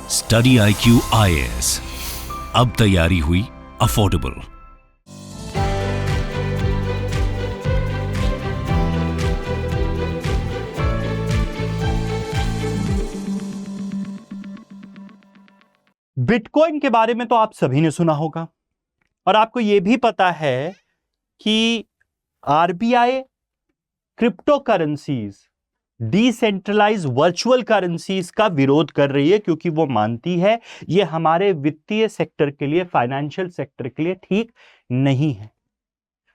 Study IQ IAS, अब तैयारी हुई अफोर्डेबल। बिटकॉइन के बारे में तो आप सभी ने सुना होगा और आपको यह भी पता है कि RBI crypto currencies, decentralise virtual currencies का विरोध कर रही है क्योंकि वो मानती है ये हमारे वित्तीय सेक्टर के लिए, फाइनेंशियल सेक्टर के लिए ठीक नहीं है।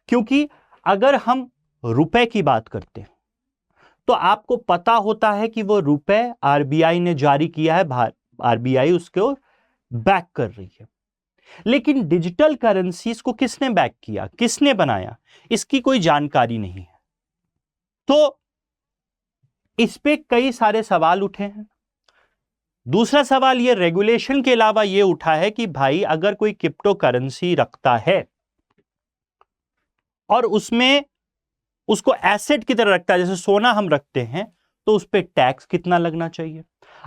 क्योंकि अगर हम रुपए की बात करते हैं तो आपको पता होता है कि वो रुपए आरबीआई ने जारी किया है, आरबीआई उसको बैक कर रही है। लेकिन डिजिटल करेंसीज को किसने बैक किया, किसने बनाया, इसकी कोई जानकारी नहीं है। तो इस पे कई सारे सवाल उठे हैं। दूसरा सवाल ये रेगुलेशन के अलावा ये उठा है कि भाई अगर कोई क्रिप्टो करेंसी रखता है और उसमें उसको एसेट की तरह रखता है, जैसे सोना हम रखते हैं, तो उस पे टैक्स कितना लगना चाहिए।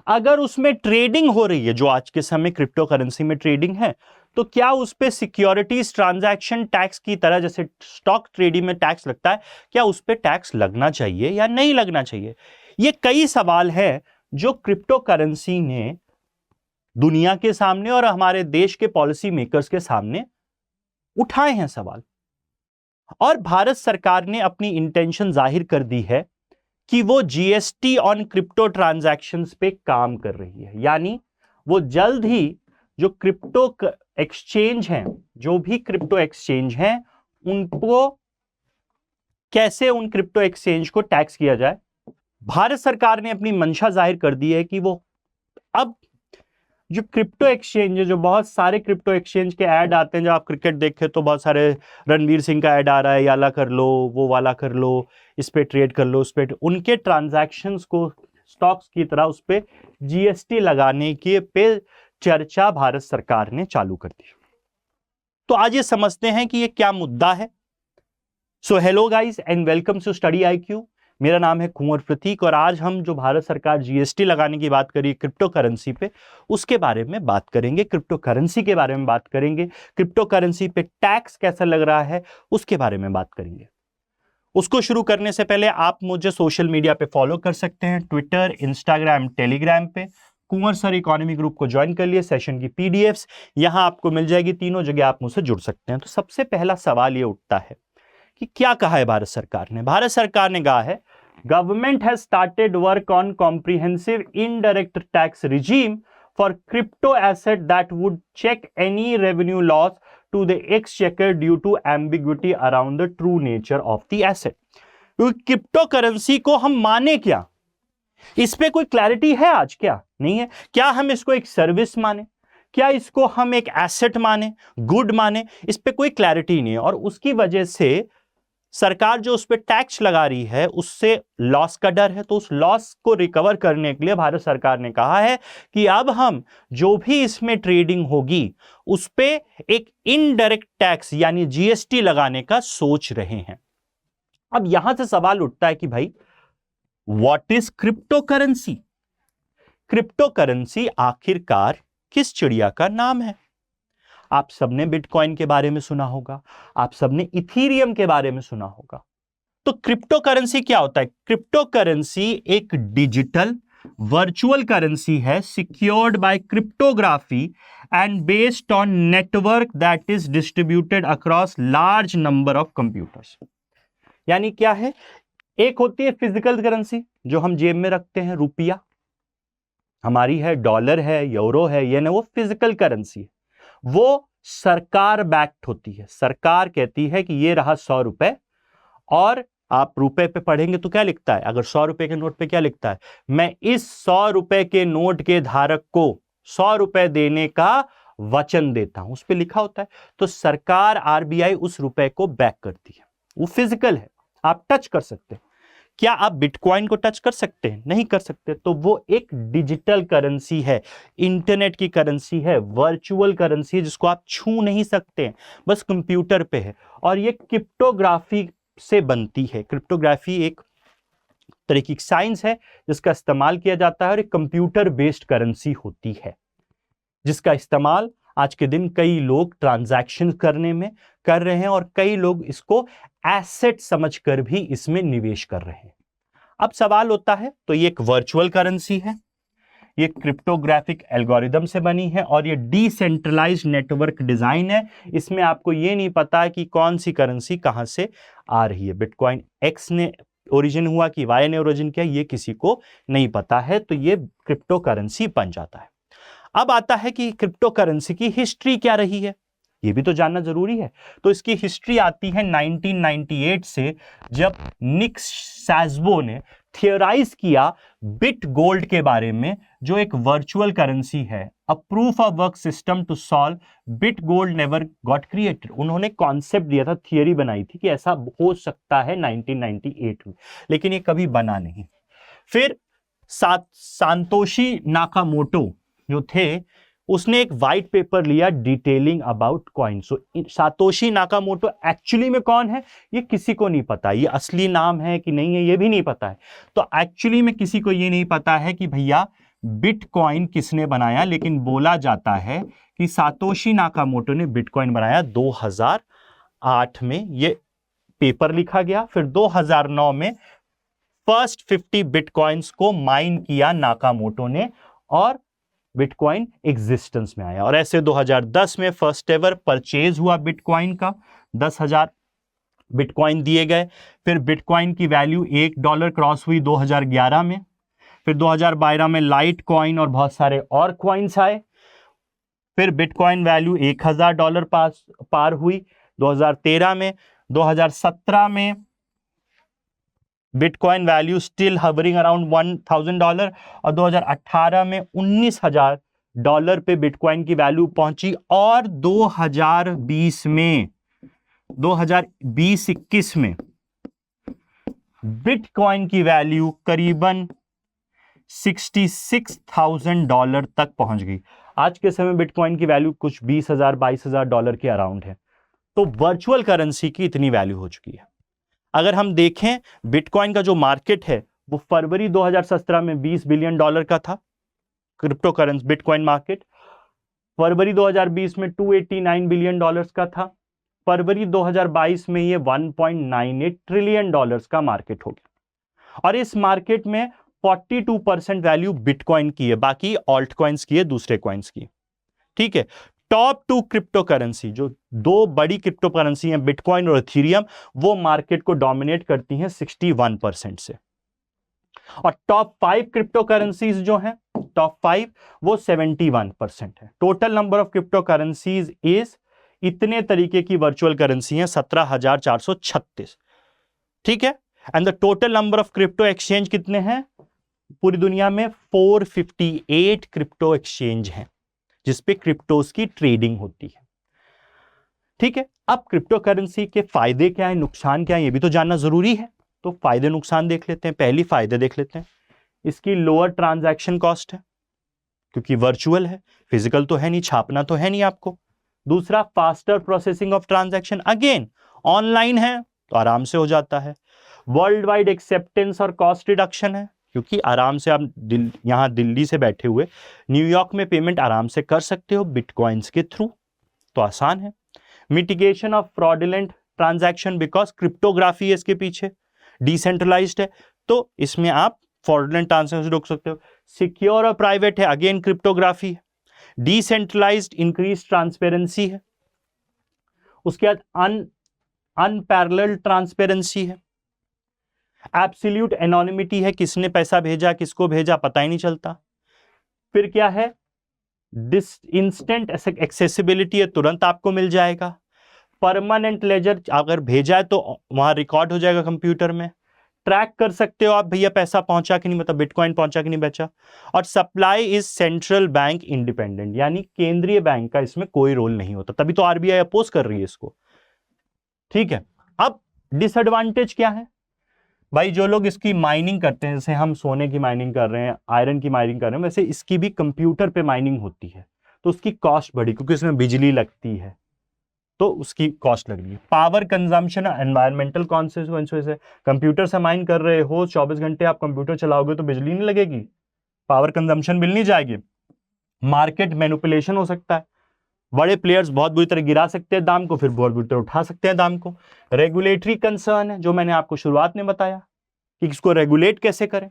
अगर उसमें ट्रेडिंग हो रही है, जो आज के समय क्रिप्टो करेंसी में ट्रेडिंग है, तो क्या उस पे सिक्योरिटीज ट्रांजैक्शन टैक्स की तरह जैसे स्टॉक ट्रेडिंग में टैक्स लगता है, क्या उस पे टैक्स लगना चाहिए या नहीं लगना चाहिए। ये कई सवाल हैं जो क्रिप्टो करेंसी ने दुनिया के सामने और हमारे देश के पॉलिसी मेकर्स के सामने उठाए हैं सवाल। और भारत सरकार ने अपनी इंटेंशन जाहिर कर दी है कि वो जीएसटी ऑन क्रिप्टो ट्रांजैक्शंस पे काम कर रही है। यानी वो जल्द ही जो क्रिप्टो एक्सचेंज हैं, जो भी क्रिप्टो एक्सचेंज हैं, उनको कैसे उन क्रिप्टो एक्सचेंज को टैक्स किया जाए। भारत सरकार ने अपनी मंशा जाहिर कर दी है कि वो अब जो क्रिप्टो एक्सचेंज है, जो बहुत सारे क्रिप्टो एक्सचेंज के ऐड आते हैं, जब आप क्रिकेट देखें तो बहुत सारे रणवीर सिंह का ऐड आ रहा है, ये वाला कर लो, वो वाला कर लो, इस पे ट्रेड कर लो, उस पे, उनके ट्रांजैक्शंस को स्टॉक्स की तरह उस पे जीएसटी लगाने के पे चर्चा भारत सरकार ने चालू कर दी। तो आज ये समझते हैं कि ये क्या मुद्दा है। So hello guys and welcome to study IQ। मेरा नाम है कुंवर प्रतीक और आज हम जो भारत सरकार जीएसटी लगाने की बात करी क्रिप्टो करेंसी पे, उसके बारे में बात करेंगे, क्रिप्टो करेंसी के बारे में बात करेंगे, क्रिप्टो करेंसी पे टैक्स कैसा लग रहा है उसके बारे में बात करेंगे। उसको शुरू करने से पहले आप मुझे सोशल मीडिया पे फॉलो कर सकते हैं, ट्विटर, इंस्टाग्राम, टेलीग्राम पे कुंवर सर इकोनॉमी ग्रुप को ज्वाइन कर लिए। सेशन की पीडीएफ्स यहां आपको मिल जाएगी, तीनों जगह आप मुझसे जुड़ सकते हैं। तो सबसे पहला सवाल ये उठता है कि क्या कहा है भारत सरकार ने। भारत सरकार ने कहा है government has started work on comprehensive indirect tax regime for crypto asset that would check any revenue loss to the exchequer due to ambiguity around the true nature of the asset. Crypto currency को हम माने क्या, इस पे कोई clarity है आज, क्या नहीं है। क्या हम इसको एक सर्विस माने, क्या इसको हम एक एसेट माने, गुड माने, इस पे कोई क्लैरिटी नहीं है। और उसकी वजह से सरकार जो उस पर टैक्स लगा रही है उससे लॉस का डर है। तो उस लॉस को रिकवर करने के लिए भारत सरकार ने कहा है कि अब हम जो भी इसमें ट्रेडिंग होगी उस पे एक इनडायरेक्ट टैक्स यानी जीएसटी लगाने का सोच रहे हैं। अब यहां से सवाल उठता है कि भाई what is crypto currency. Crypto currency आखिरकार किस चिड़िया का नाम है। आप सबने बिटकॉइन के बारे में सुना होगा, आप सबने इथीरियम के बारे में सुना होगा। तो क्रिप्टो करेंसी क्या होता है। क्रिप्टो करेंसी एक डिजिटल वर्चुअल करेंसी है, secured by cryptography and based on network that is distributed across large number of computers. यानी क्या है, एक होती है फिजिकल करेंसी जो हम जेब में रखते हैं, रुपया हमारी है, डॉलर है, यूरो है, ये ना, वो फिजिकल करेंसी है। वो सरकार बैक्ड होती है। सरकार कहती है कि ये रहा 100 रुपए, और आप रुपए पे पढ़ेंगे तो क्या लिखता है, अगर 100 रुपए के नोट पे क्या लिखता है, मैं इस 100 रुपए के नोट के धारक को 100 रुपए देने का वचन देता हूं, उस पे लिखा होता है। तो सरकार आरबीआई उस रुपए को बैक करती है। वो फिजिकल है, आप टच कर सकते हैं। क्या आप बिटकॉइन को टच कर सकते हैं, नहीं कर सकते। तो वो एक डिजिटल करेंसी है, इंटरनेट की करेंसी है, वर्चुअल करेंसी है जिसको आप छू नहीं सकते, बस कंप्यूटर पे है। और ये क्रिप्टोग्राफी से बनती है। क्रिप्टोग्राफी एक तरह की साइंस है जिसका इस्तेमाल किया जाता है और एक कंप्यूटर बेस्ड करेंसी होती है। जिसका इस्तेमाल आज के दिन कई लोग ट्रांजैक्शन करने में कर रहे हैं और कई लोग इसको एसेट समझकर भी इसमें निवेश कर रहे हैं। अब सवाल होता है, तो ये एक वर्चुअल करेंसी है, ये क्रिप्टोग्राफिक एल्गोरिदम से बनी है और ये डिसेंट्रलाइज्ड नेटवर्क डिजाइन है। इसमें आपको ये नहीं पता कि कौन सी करेंसी कहां से आ रही है, बिटकॉइन एक्स ने ओरिजिन हुआ कि वाई ने ओरिजिन किया, ये किसी को नहीं पता है, तो ये क्रिप्टो करेंसी बन जाता है। अब आता है कि क्रिप्टो करेंसी की हिस्ट्री क्या रही है, ये भी तो जानना जरूरी है। तो इसकी हिस्ट्री आती है 1998 से, जब निक सैज्बो ने थियोराइज किया बिट गोल्ड के बारे में, जो एक वर्चुअल करेंसी है, a proof of work system to solve bit gold never got created. उन्होंने कॉन्सेप्ट दिया था, थियरी बनाई थी कि ऐसा हो सकता है 1998 में, लेकिन ये कभी बना नहीं। फिर सांतोशी नाकामोटो जो थे, उसने एक व्हाइट पेपर लिया detailing about coin. So Satoshi Nakamoto actually में कौन है ये किसी को नहीं पता, ये असली नाम है कि नहीं है ये भी नहीं पता है। तो एक्चुअली में किसी को ये नहीं पता है कि भैया बिटकॉइन किसने बनाया, लेकिन बोला जाता है कि सातोशी नाकामोटो ने बिटकॉइन बनाया 2008 में, ये पेपर लिखा गया। फिर 2009 में फर्स्ट 50 बिटकॉइंस को माइन किया नाकामोटो ने और बिटकॉइन एग्जिस्टेंस में आया। और ऐसे 2010 में फर्स्ट एवर परचेज हुआ बिटकॉइन का, 10,000 बिटकॉइन दिए गए। फिर बिटकॉइन की वैल्यू $1 क्रॉस हुई 2011 में। फिर 2012 में लाइट कॉइन और बहुत सारे और कॉइन्स आए। फिर बिटकॉइन वैल्यू $1,000 पार हुई 2013 में। 2017 में bitcoin value still hovering around $1,000 और 2018 में $19,000 पे बिटकॉइन की वैल्यू पहुंची। और 2020 में 2020-21 में बिटकॉइन की वैल्यू करीबन $66,000 तक पहुंच गई। आज के समय बिटकॉइन की वैल्यू कुछ $20,000-22,000 के अराउंड है। तो वर्चुअल करेंसी की इतनी वैल्यू हो चुकी है। अगर हम देखें बिटकॉइन का जो मार्केट है वो फरवरी 2017 में $20 बिलियन का था, क्रिप्टो करेंसी बिटकॉइन मार्केट। फरवरी 2020 में $289 बिलियन का था। फरवरी 2022 में ये $1.98 ट्रिलियन का मार्केट हो गया। और इस मार्केट में 42% वैल्यू बिटकॉइन की है, बाकी ऑल्ट कॉइन्स की है, दूसरे कॉइन्स की। ठीक है, टॉप 2 क्रिप्टो करेंसी, जो 2 बड़ी क्रिप्टो करेंसी हैं बिटकॉइन और इथेरियम, वो मार्केट को डोमिनेट करती हैं 61% से। और टॉप 5 क्रिप्टो करेंसीज जो हैं, टॉप 5 वो 71% है। Total number of crypto currencies is, इतने तरीके की वर्चुअल करेंसी हैं 17,436। ठीक है, and the total number of crypto exchange कितने हैं पूरी दुनिया में? 458 क्रिप्टो एक्सचेंज हैं जिसपे क्रिप्टोस की ट्रेडिंग होती है। ठीक है, अब क्रिप्टो करेंसी के फायदे क्या है, नुकसान क्या है, ये भी तो जानना जरूरी है। तो फायदे नुकसान देख लेते हैं। पहली फायदे देख लेते हैं, इसकी लोअर ट्रांजैक्शन कॉस्ट है क्योंकि वर्चुअल है, फिजिकल तो है नहीं, छापना तो है नहीं आपको। दूसरा, faster processing of transaction, again online है तो आराम से हो जाता है। वर्ल्ड वाइड एक्सेप्टेंस और कॉस्ट रिडक्शन है क्योंकि आराम से आप यहां दिल्ली से बैठे हुए न्यूयॉर्क में पेमेंट आराम से कर सकते हो बिटकॉइंस के थ्रू, तो आसान है। Mitigation of fraudulent transaction, because cryptography है इसके पीछे, डिसेंट्रलाइज्ड है, तो इसमें आप फ्रॉडुलेंट ट्रांजैक्शन रोक सकते हो। सिक्योर और प्राइवेट है, अगेन क्रिप्टोग्राफी है। डिसेंट्रलाइज्ड, इंक्रीज ट्रांसपेरेंसी है। उसके बाद अनपैरेलल्ड ट्रांसपेरेंसी है। एब्सोल्यूट एनोनिमिटी है, किसने पैसा भेजा किसको भेजा पता ही नहीं चलता। फिर क्या है, इंस्टेंट एक्सेसिबिलिटी है, तुरंत आपको मिल जाएगा। परमानेंट लेजर, अगर भेजा है तो वहां रिकॉर्ड हो जाएगा कंप्यूटर में, ट्रैक कर सकते हो आप भैया पैसा पहुंचा कि नहीं, मतलब बिटकॉइन पहुंचा कि नहीं बेचा। और supply is central bank independent, यानी केंद्रीय बैंक का इसमें कोई रोल नहीं होता, तभी तो आरबीआई अपोज कर रही है इसको। ठीक है, अब डिसएडवांटेज क्या है भाई? जो लोग इसकी माइनिंग करते हैं, जैसे हम सोने की माइनिंग कर रहे हैं, आयरन की माइनिंग कर रहे हैं, वैसे इसकी भी कंप्यूटर पे माइनिंग होती है, तो उसकी कॉस्ट बढ़ी क्योंकि इसमें बिजली लगती है, तो उसकी कॉस्ट लग रही है। पावर कंजम्पशन, एनवायरमेंटल कॉन्सिक्वेंसेस है। कंप्यूटर से माइन कर रहे हो, 24 घंटे आप कंप्यूटर चलाओगे तो बिजली नहीं लगेगी, पावर कंजम्पशन बिल नहीं जाएगी। मार्केट मैनिपुलेशन हो सकता है, बड़े प्लेयर्स बहुत बुरी तरह गिरा सकते हैं दाम को, फिर बहुत बुरी तरह उठा सकते हैं दाम को। रेगुलेटरी कंसर्न है, जो मैंने आपको शुरुआत में बताया कि इसको रेगुलेट कैसे करें।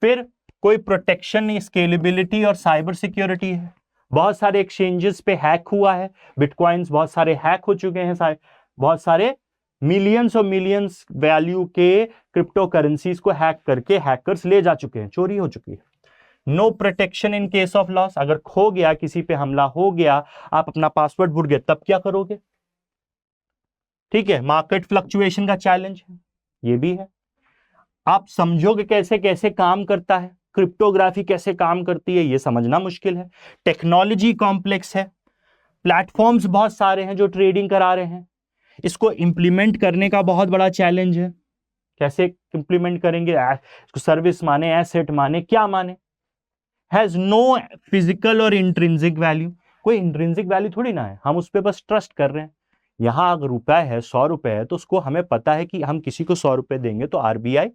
फिर कोई प्रोटेक्शन नहीं, स्केलेबिलिटी और साइबर सिक्योरिटी है। बहुत सारे एक्सचेंजेस पे हैक हुआ है, बिटकॉइंस बहुत सारे हैक हो चुके हैं, बहुत सारे मिलियंस और मिलियंस वैल्यू के क्रिप्टो करेंसीज को हैक करके हैकर्स ले जा चुके हैं, चोरी हो चुकी है। No protection in case of loss, अगर खो गया, किसी पे हमला हो गया, आप अपना पासवर्ड भूल गए, तब क्या करोगे? ठीक है, मार्केट फ्लक्चुएशन का चैलेंज है, ये भी है। आप समझोगे कैसे कैसे काम करता है, क्रिप्टोग्राफी कैसे काम करती है, ये समझना मुश्किल है। टेक्नोलॉजी कॉम्प्लेक्स है, प्लेटफॉर्म्स बहुत सारे हैं जो ट्रेडिंग करा रहे हैं, इसको इंप्लीमेंट करने का बहुत बड़ा चैलेंज है। कैसे इंप्लीमेंट करेंगे, इसको सर्विस माने, एसेट माने, क्या माने। हैज नो फिजिकल और इंट्रिंसिक वैल्यू, कोई इंट्रिंसिक वैल्यू थोड़ी ना है, हम उस पर बस ट्रस्ट कर रहे हैं। यहां अगर रुपया है, 100 रुपए है, तो उसको हमें पता है कि हम किसी को 100 रुपए देंगे तो आरबीआई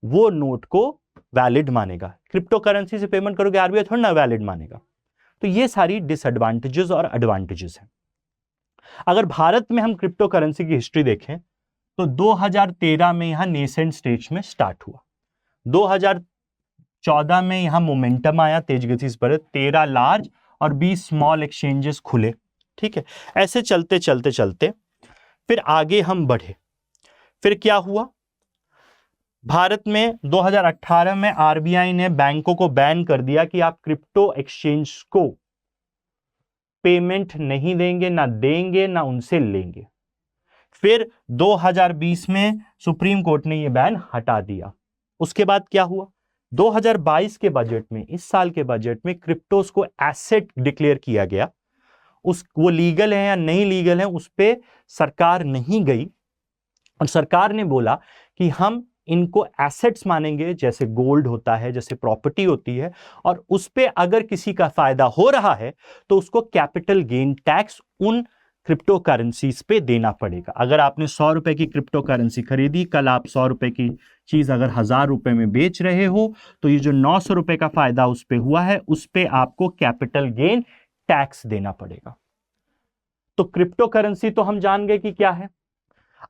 वो नोट को वैलिड मानेगा। क्रिप्टो करेंसी से पेमेंट करोगे, आरबीआई थोड़ा ना वैलिड मानेगा। तो ये सारी डिसएडवांटेजेस और एडवांटेजेस हैं। अगर भारत में हम क्रिप्टो करेंसी की हिस्ट्री देखें तो 2013 में यहां नेसेंट स्टेज में स्टार्ट हुआ, 2014 में यहां मोमेंटम आया, तेज गति से बढ़े, 13 लार्ज और 20 स्मॉल एक्सचेंजेस खुले। ठीक है, ऐसे चलते चलते चलते फिर आगे हम बढ़े। फिर क्या हुआ, भारत में 2018 में आरबीआई ने बैंकों को बैन कर दिया कि आप क्रिप्टो एक्सचेंज को पेमेंट नहीं देंगे, ना देंगे ना उनसे लेंगे। फिर 2020 में सुप्रीम कोर्ट ने यह बैन हटा दिया। उसके बाद क्या हुआ, 2022 के बजट में, इस साल के बजट में क्रिप्टोस को एसेट डिक्लेयर किया गया। वो लीगल है या नहीं लीगल है उस पे सरकार नहीं गई, और सरकार ने बोला कि हम इनको एसेट्स मानेंगे, जैसे गोल्ड होता है, जैसे प्रॉपर्टी होती है, और उस पे अगर किसी का फायदा हो रहा है तो उसको कैपिटल गेन टैक्स उन क्रिप्टो करेंसीज पे देना पड़ेगा। अगर आपने 100 रुपए की क्रिप्टो करेंसी खरीदी, कल आप 100 रुपए की चीज अगर 1000 रुपए में बेच रहे हो, तो ये जो 900 रुपए का फायदा उस पे हुआ है, उस पे आपको कैपिटल गेन टैक्स देना पड़ेगा। तो क्रिप्टो करेंसी तो हम जान गए कि क्या है।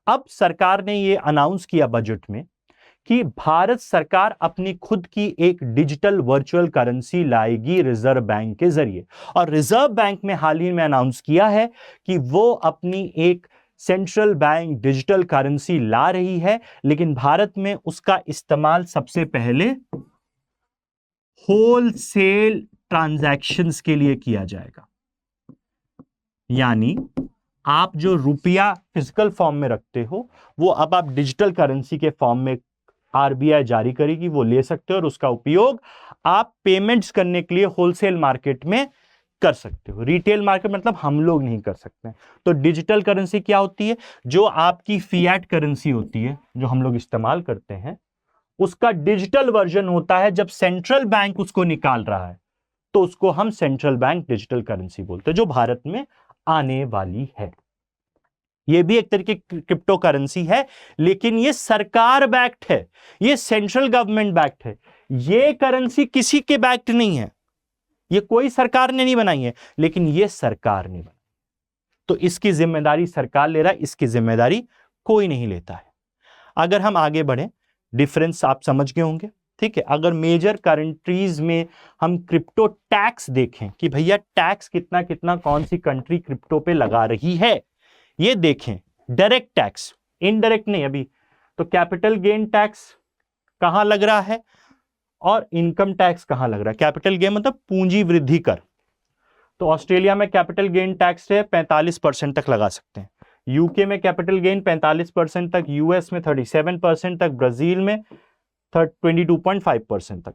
अब सरकार ने ये अनाउंस किया बजट में कि भारत सरकार अपनी खुद की एक डिजिटल वर्चुअल करेंसी लाएगी रिजर्व बैंक के जरिए, और रिजर्व बैंक में हाल ही में अनाउंस किया है कि वो अपनी एक सेंट्रल बैंक डिजिटल करेंसी ला रही है, लेकिन भारत में उसका इस्तेमाल सबसे पहले होलसेल ट्रांजैक्शंस के लिए किया जाएगा। यानी आप जो रुपया फिजिकल फॉर्म में रखते हो, वो अब आप डिजिटल करेंसी के फॉर्म में आरबीआई जारी करेगी, वो ले सकते हो, और उसका उपयोग आप पेमेंट्स करने के लिए होलसेल मार्केट में कर सकते हो। रिटेल मार्केट मतलब हम लोग नहीं कर सकते। तो डिजिटल करेंसी क्या होती है, जो आपकी फिएट करेंसी होती है, जो हम लोग इस्तेमाल करते हैं, उसका डिजिटल वर्जन होता है। जब सेंट्रल बैंक उसको निकाल रहा है तो उसको हम सेंट्रल बैंक डिजिटल करेंसी बोलते हैं, जो भारत में आने वाली है। ये भी एक तरीके की क्रिप्टो करेंसी है, लेकिन ये सरकार बैक्ड है, ये सेंट्रल गवर्नमेंट बैक्ड है। ये करेंसी किसी के बैक्ड नहीं है, ये कोई सरकार ने नहीं बनाई है, लेकिन ये सरकार ने बनाई। तो इसकी जिम्मेदारी सरकार ले रहा है, इसकी जिम्मेदारी कोई नहीं लेता है। अगर हम आगे बढ़े, डिफरेंस आप समझ गए होंगे। ठीक है, अगर मेजर कंट्रीज में हम क्रिप्टो टैक्स देखें कि भैया टैक्स कितना कितना कौन सी कंट्री क्रिप्टो पे लगा रही है, ये देखें। डायरेक्ट टैक्स, इनडायरेक्ट नहीं अभी। तो कैपिटल गेन टैक्स कहां लग रहा है और इनकम टैक्स कहां लग रहा है। कैपिटल गेन मतलब पूंजी वृद्धि कर। तो ऑस्ट्रेलिया में कैपिटल गेन टैक्स है 45% तक लगा सकते हैं, यूके में कैपिटल गेन 45% तक, यूएस में 37% तक, ब्राजील में 22.5% तक,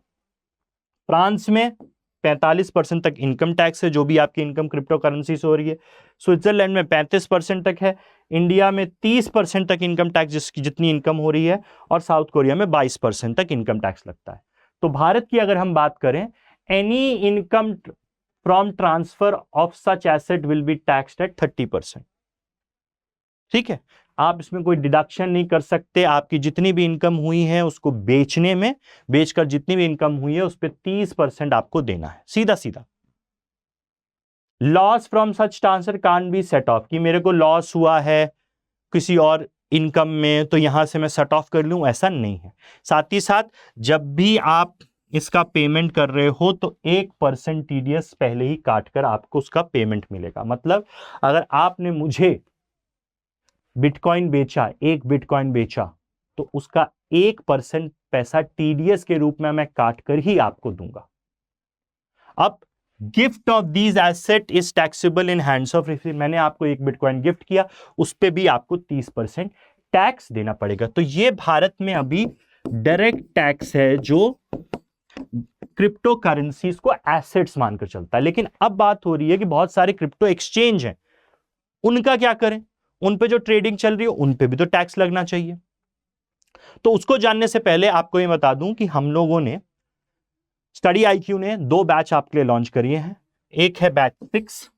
फ्रांस में 45% तक इनकम टैक्स है, जो भी आपकी इनकम क्रिप्टो करेंसी से हो रही है, स्विट्जरलैंड में 35% तक है, इंडिया में 30% तक इनकम टैक्स जिसकी जितनी इनकम हो रही है, और साउथ कोरिया में 22% तक इनकम टैक्स लगता है। तो भारत की अगर हम बात करें, any income from transfer of such asset will be taxed eight 30%। ठीक है, आप इसमें कोई डिडक्शन नहीं कर सकते। आपकी जितनी भी इनकम हुई है उसको बेचने में, बेचकर जितनी भी इनकम हुई है उस पर 30% आपको देना है, सीधा सीधा। Loss from such transfer can't be set of, कि मेरे को लॉस हुआ है किसी और इनकम में तो यहां से मैं सेट ऑफ कर लूं, ऐसा नहीं है। साथ ही साथ जब भी आप इसका पेमेंट कर रहे हो तो 1% टीडीएस पहले ही काटकर आपको उसका पेमेंट मिलेगा। मतलब अगर आपने मुझे बिटकॉइन बेचा, 1 बिटकॉइन बेचा, तो उसका 1% पैसा टीडीएस के रूप में मैं काट कर ही आपको दूंगा। अब gift of these asset is taxable in hands of receiver, मैंने आपको 1 बिटकॉइन गिफ्ट किया, उस पे भी आपको 30% टैक्स देना पड़ेगा। तो ये भारत में अभी डायरेक्ट टैक्स है जो क्रिप्टो करेंसीज को एसेट्स मानकर चलता है। लेकिन अब बात हो रही है कि बहुत सारे क्रिप्टो एक्सचेंज हैं, उनका क्या करें? उन पे जो ट्रेडिंग चल रही है उन पे भी तो टैक्स लगना चाहिए। तो उसको जानने से पहले आपको ये बता दूं कि हम लोगों ने स्टडी आईक्यू ने 2 बैच आपके लिए लॉन्च करिए हैं। एक है बैच 6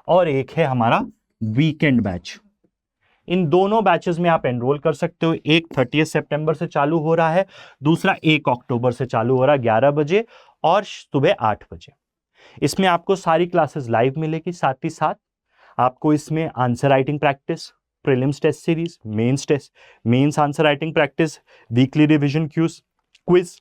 और एक है हमारा वीकेंड बैच। इन दोनों बैचेस में आप एनरोल कर सकते हो। एक 30 सितंबर से चालू हो रहा है, दूसरा 1 अक्टूबर से चालू हो रहा है 11 बजे और सुबह 8 बजे। इसमें आपको सारी क्लासेस लाइव मिलेगी, साथ ही साथ आपको इसमें answer writing practice, prelims test series, mains test, mains answer writing practice, weekly revision quiz,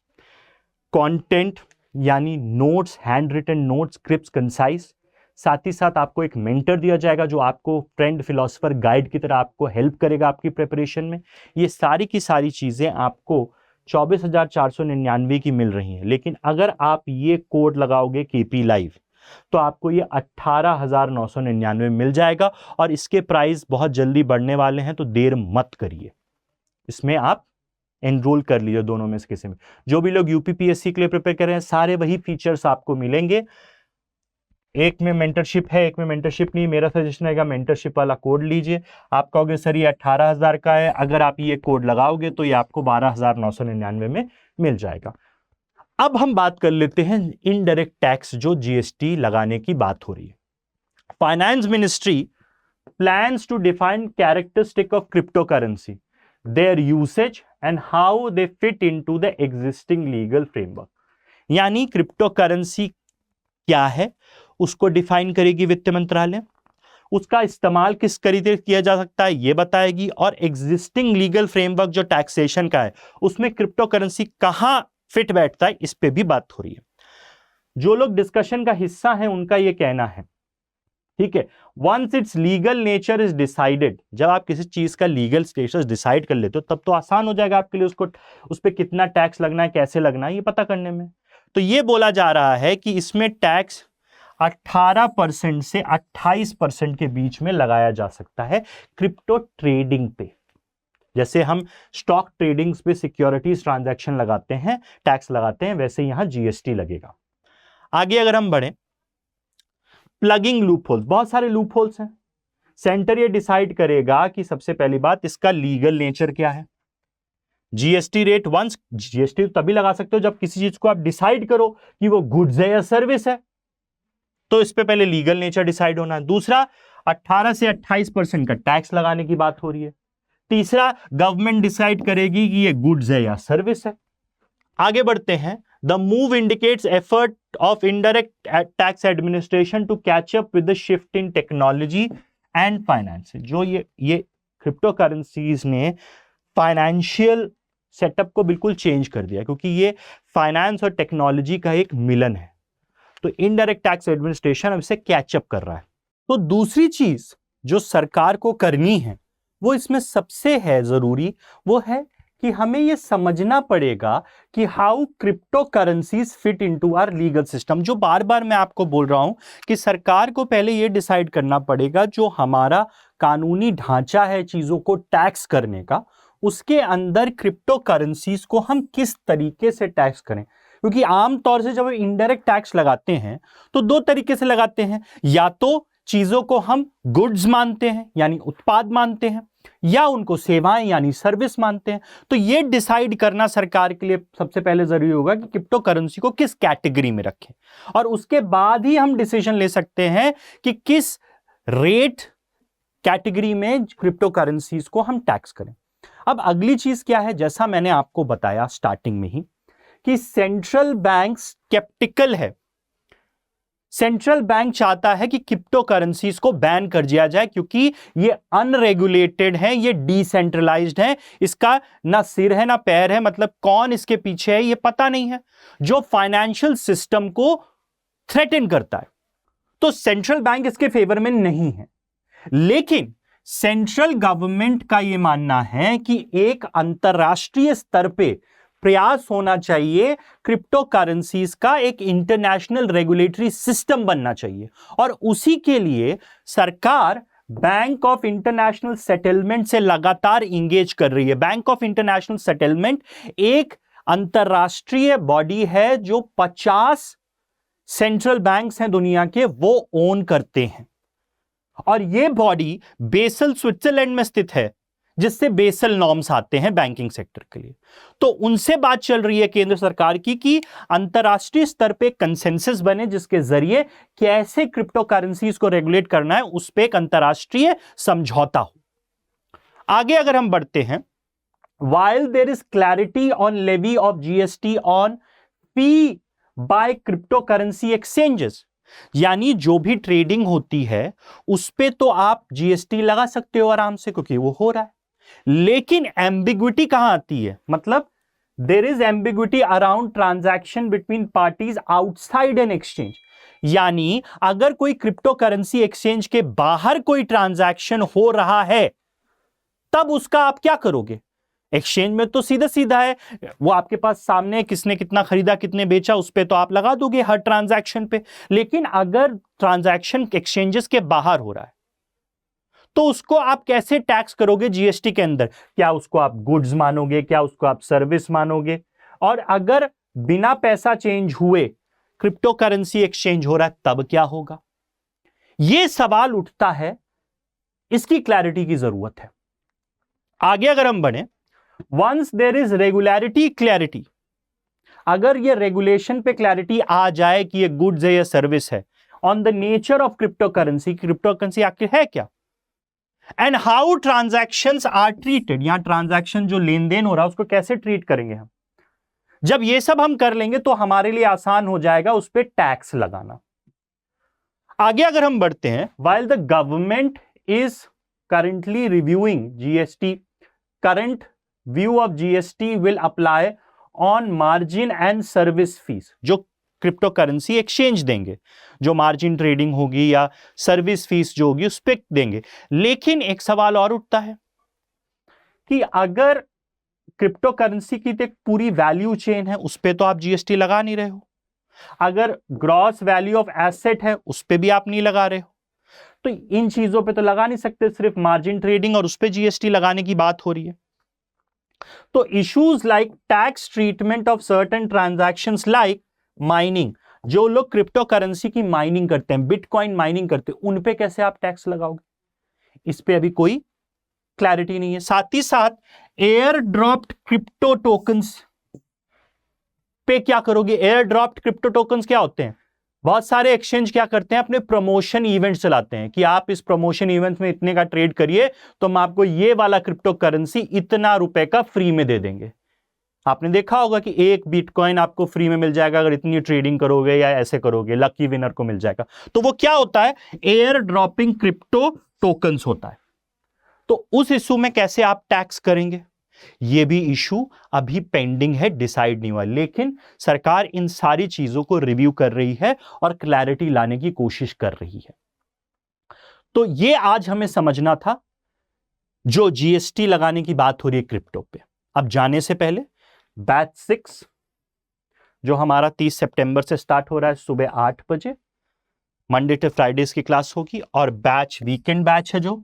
content यानी notes, hand written notes, scripts concise. साथ ही साथ आपको एक मेंटर दिया जाएगा जो आपको फ्रेंड, फिलोसोफर, गाइड की तरह आपको हेल्प करेगा आपकी प्रिपरेशन में। ये सारी की सारी चीजें आपको 24,499 की मिल रही हैं। लेकिन अगर आप ये कोड लगाओगे केपी लाइव तो आपको ये 18,999 मिल जाएगा। और इसके प्राइस बहुत जल्दी बढ़ने वाले हैं, तो देर मत करिए, इसमें आप एनरोल कर लीजिए दोनों में से किसी में। जो भी लोग यूपीपीएससी के लिए प्रिपेयर कर रहे हैं सारे वही फीचर्स आपको मिलेंगे। एक में मेंटरशिप है, एक में मेंटरशिप नहीं। मेरा सजेशन रहेगा मेंटरशिप वाला कोड लीजिए। आप कहोगे सर ये 18,000 का है, अगर आप ये कोड लगाओगे तो ये आपको 12,999 में मिल जाएगा। अब हम बात कर लेते हैं इनडायरेक्ट टैक्स, जो जीएसटी लगाने की बात हो रही है। Finance ministry plans to define characteristic of crypto currency, their usage and how they fit into the existing legal framework. यानी क्रिप्टो करेंसी क्या है उसको डिफाइन करेगी वित्त मंत्रालय, उसका इस्तेमाल किस तरीके से किया जा सकता है ये बताएगी, और एग्जिस्टिंग लीगल फ्रेमवर्क जो टैक्सेशन का है उसमें क्रिप्टो करेंसी कहां फिट बैठता है, इस पे भी बात हो रही है। जो लोग डिस्कशन का हिस्सा हैं उनका ये कहना है, ठीक है, once its legal nature is decided, जब आप किसी चीज का लीगल स्टेटस डिसाइड कर लेते हो तब तो आसान हो जाएगा आपके लिए उसको, उस पर कितना टैक्स लगना है, कैसे लगना है, ये पता करने में। तो ये बोला जा रहा है कि इसमें टैक्स 18% से 28% के बीच में लगाया जा सकता है क्रिप्टो ट्रेडिंग पे। जैसे हम स्टॉक ट्रेडिंग्स पे सिक्योरिटीज ट्रांजैक्शन लगाते हैं, टैक्स लगाते हैं, वैसे यहां जीएसटी लगेगा। आगे अगर हम बढ़े, प्लगिंग लूपहोल्स, बहुत सारे लूपहोल्स हैं। सेंटर ये डिसाइड करेगा कि सबसे पहली बात इसका लीगल नेचर क्या है। जीएसटी रेट, वंस जीएसटी तभी लगा सकते हो जब किसी चीज को आप डिसाइड करो कि वो गुड्स है या सर्विस है, तो इस पे पहले लीगल नेचर डिसाइड होना है। दूसरा, 18 से 28% का टैक्स लगाने की बात हो रही है। तीसरा, गवर्नमेंट डिसाइड करेगी कि ये गुड्स है या सर्विस है। आगे बढ़ते हैं, the move indicates effort of indirect tax administration to catch up with the shift in technology and finance. जो ये क्रिप्टो करेंसीज ने फाइनेंशियल सेटअप को बिल्कुल चेंज कर दिया, क्योंकि ये फाइनेंस और टेक्नोलॉजी का एक मिलन है। तो इनडायरेक्ट टैक्स एडमिनिस्ट्रेशन अब इसे कैचअप कर रहा है। तो दूसरी चीज जो सरकार को करनी है वो इसमें सबसे है जरूरी, वो है कि हमें यह समझना पड़ेगा कि how crypto currencies fit into our legal system. जो बार बार मैं आपको बोल रहा हूं कि सरकार को पहले यह डिसाइड करना पड़ेगा जो हमारा कानूनी ढांचा है चीजों को टैक्स करने का, उसके अंदर क्रिप्टो करेंसीज को हम किस तरीके से टैक्स करें। क्योंकि आमतौर से जब हम इनडायरेक्ट टैक्स लगाते हैं तो 2 तरीके से लगाते हैं, या तो चीजों को हम गुड्स मानते हैं यानी उत्पाद मानते हैं, या उनको सेवाएं यानी सर्विस मानते हैं। तो यह डिसाइड करना सरकार के लिए सबसे पहले जरूरी होगा कि क्रिप्टो करेंसी को किस कैटेगरी में रखें, और उसके बाद ही हम डिसीजन ले सकते हैं कि किस रेट कैटेगरी में क्रिप्टो करेंसीज को हम टैक्स करें। अब अगली चीज क्या है, जैसा मैंने आपको बताया स्टार्टिंग में ही कि सेंट्रल बैंक स्केप्टिकल है। सेंट्रल बैंक चाहता है कि क्रिप्टो करेंसीज को बैन कर दिया जाए क्योंकि ये अनरेगुलेटेड है, ये डिसेंट्रलाइज्ड है, इसका ना सिर है ना पैर है, मतलब कौन इसके पीछे है ये पता नहीं है, जो फाइनेंशियल सिस्टम को थ्रेटन करता है। तो सेंट्रल बैंक इसके फेवर में नहीं है। लेकिन सेंट्रल गवर्नमेंट का यह मानना है कि एक अंतरराष्ट्रीय स्तर पे प्रयास होना चाहिए, क्रिप्टो करेंसीज का एक इंटरनेशनल रेगुलेटरी सिस्टम बनना चाहिए, और उसी के लिए सरकार बैंक ऑफ इंटरनेशनल सेटलमेंट से लगातार इंगेज कर रही है। बैंक ऑफ इंटरनेशनल सेटलमेंट एक अंतरराष्ट्रीय बॉडी है जो 50 सेंट्रल बैंक्स हैं दुनिया के, वो ओन करते हैं, और यह बॉडी बेसल स्विट्जरलैंड में स्थित है, जिससे बेसल नॉर्म्स आते हैं बैंकिंग सेक्टर के लिए। तो उनसे बात चल रही है केंद्र सरकार की कि अंतरराष्ट्रीय स्तर पे कंसेंसस बने जिसके जरिए कैसे क्रिप्टो करेंसीज को रेगुलेट करना है, उस पे एक अंतरराष्ट्रीय समझौता हो। आगे अगर हम बढ़ते हैं, while there is clarity on levy of GST on fee by cryptocurrency exchanges, यानी जो भी ट्रेडिंग होती है उस पे तो आप जीएसटी लगा सकते हो आराम से क्योंकि वो हो रहा है, लेकिन एम्बिग्विटी कहां आती है, मतलब there is ambiguity around transaction between parties outside an exchange. यानी अगर कोई क्रिप्टो करेंसी एक्सचेंज के बाहर कोई ट्रांजैक्शन हो रहा है तब उसका आप क्या करोगे। एक्सचेंज में तो सीधा सीधा है, वो आपके पास सामने किसने कितना खरीदा कितने बेचा उस पे तो आप लगा दोगे हर ट्रांजैक्शन पे। लेकिन अगर ट्रांजैक्शन एक्सचेंजेस के बाहर हो रहा है तो उसको आप कैसे टैक्स करोगे जीएसटी के अंदर। क्या उसको आप गुड्स मानोगे, क्या उसको आप सर्विस मानोगे, और अगर बिना पैसा चेंज हुए क्रिप्टो करेंसी एक्सचेंज हो रहा है तब क्या होगा। यह सवाल उठता है, इसकी क्लैरिटी की जरूरत है। आगे अगर हम बढ़े, once there is regularity clarity, अगर ये रेगुलेशन पे क्लैरिटी आ जाए कि ये गुड्स है या सर्विस है, on the nature of crypto currency आखिर है क्या, and how transactions are treated, यहां ट्रांजैक्शन जो लेन देन हो रहा है उसको कैसे ट्रीट करेंगे हम, जब ये सब हम कर लेंगे तो हमारे लिए आसान हो जाएगा उस पर टैक्स लगाना। आगे अगर हम बढ़ते हैं, while the government is currently reviewing GST, current view of GST will apply on margin and service fees, जो क्रिप्टो करेंसी एक्सचेंज देंगे, जो मार्जिन ट्रेडिंग होगी या सर्विस फीस जो होगी उस पर देंगे। लेकिन एक सवाल और उठता है कि अगर क्रिप्टो करेंसी की एक पूरी वैल्यू चेन है उस पर तो आप जीएसटी लगा नहीं रहे हो, अगर ग्रॉस वैल्यू ऑफ एसेट है उस पर भी आप नहीं लगा रहे हो, तो इन चीजों पे तो लगा नहीं सकते, सिर्फ मार्जिन ट्रेडिंग और उस पर जीएसटी लगाने की बात हो रही है। तो issues like tax treatment of certain transactions like mining, जो लोग क्रिप्टो करेंसी की माइनिंग करते हैं, बिटकॉइन माइनिंग करते हैं, उन पे कैसे आप टैक्स लगाओगे, इस पे अभी कोई क्लैरिटी नहीं है। साथ ही साथ एयर ड्रॉप्ड क्रिप्टो टोकन्स पे क्या करोगे। एयर ड्रॉप्ड क्रिप्टो टोकन्स क्या होते हैं, बहुत सारे एक्सचेंज क्या करते हैं, अपने प्रमोशन इवेंट चलाते हैं कि आप इस प्रमोशन इवेंट में इतने का ट्रेड करिए तो हम आपको ये वाला क्रिप्टो करेंसी इतना रुपए का फ्री में दे देंगे। आपने देखा होगा कि एक बिटकॉइन आपको फ्री में मिल जाएगा अगर इतनी ट्रेडिंग करोगे या ऐसे करोगे, लकी विनर को मिल जाएगा। तो वो क्या होता है, एयर ड्रॉपिंग क्रिप्टो टोकन्स होता है। तो उस इशू में कैसे आप टैक्स करेंगे, ये भी इशू अभी पेंडिंग है, डिसाइड नहीं हुआ। लेकिन सरकार इन सारी चीजों को रिव्यू कर रही है और क्लैरिटी लाने की कोशिश कर रही है। तो ये आज हमें समझना था जो जीएसटी लगाने की बात हो रही है क्रिप्टो पे। अब जाने से पहले बैच 6 जो हमारा 30 सितंबर से स्टार्ट हो रहा है सुबह 8 बजे, मंडे टू फ्राइडेज की क्लास होगी, और बैच वीकेंड बैच है जो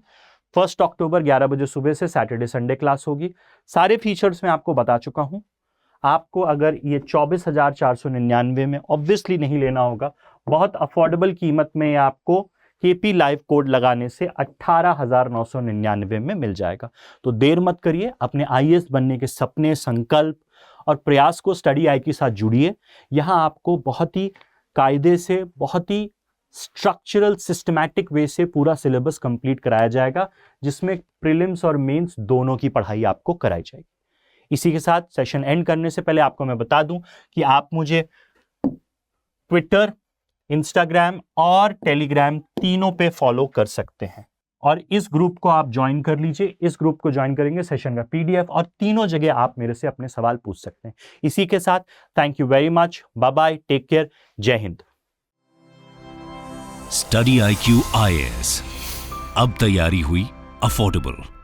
1 अक्टूबर 11 बजे सुबह से सैटरडे संडे क्लास होगी। सारे फीचर्स मैं आपको बता चुका हूं। आपको अगर ये 24,499 में ऑब्वियसली नहीं लेना होगा, बहुत अफोर्डेबल कीमत में आपको केपी लाइव कोड लगाने से 18,999 में मिल जाएगा। तो देर मत करिए, अपने आईएएस बनने के सपने, संकल्प और प्रयास को स्टडी आई के साथ जुड़िए। यहाँ आपको बहुत ही कायदे से, बहुत ही स्ट्रक्चरल सिस्टमैटिक वे से पूरा सिलेबस कंप्लीट कराया जाएगा, जिसमें प्रीलिम्स और मेंस दोनों की पढ़ाई आपको कराई जाएगी। इसी के साथ सेशन एंड करने से पहले आपको मैं बता दूं कि आप मुझे ट्विटर, इंस्टाग्राम और टेलीग्राम तीनों पे फॉलो कर सकते हैं, और इस ग्रुप को आप ज्वाइन कर लीजिए। इस ग्रुप को ज्वाइन करेंगे, सेशन का पीडीएफ और तीनों जगह आप मेरे से अपने सवाल पूछ सकते हैं। इसी के साथ thank you very much, bye bye, take care, जय हिंद। स्टडी IQ IAS, अब तैयारी हुई अफोर्डेबल।